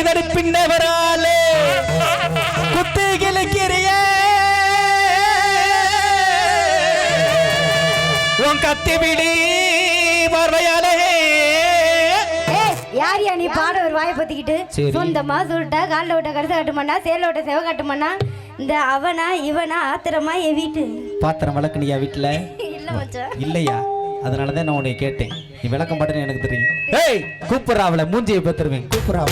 கிளக்குதடி பின்னவராலே குத்து கிழக்கிறிய உன் கத்தி விடி பார்வையாலே. யார் யா நீ பாட ஒரு வாயை பத்திக்கிட்டு சொந்தமா சுருட்டா காலில் விட்ட கருத்து கட்டுமாண்ணா சேல விட்ட செவ கட்டுமாண்ணா இந்த அவனா இவனா ஆத்திரமா என் வீட்டு பாத்திரம் விளக்குனியா வீட்டுல இல்ல மச்சான் இல்லையா? அதனாலதான் நான் உன்னை கேட்டேன். நீ விளக்கம் மாட்டேன்னு எனக்கு தெரியும். ஏய் கூப்பிடுறா அவளை மூஞ்சியை பத்துருவேன் கூப்பிடுறா.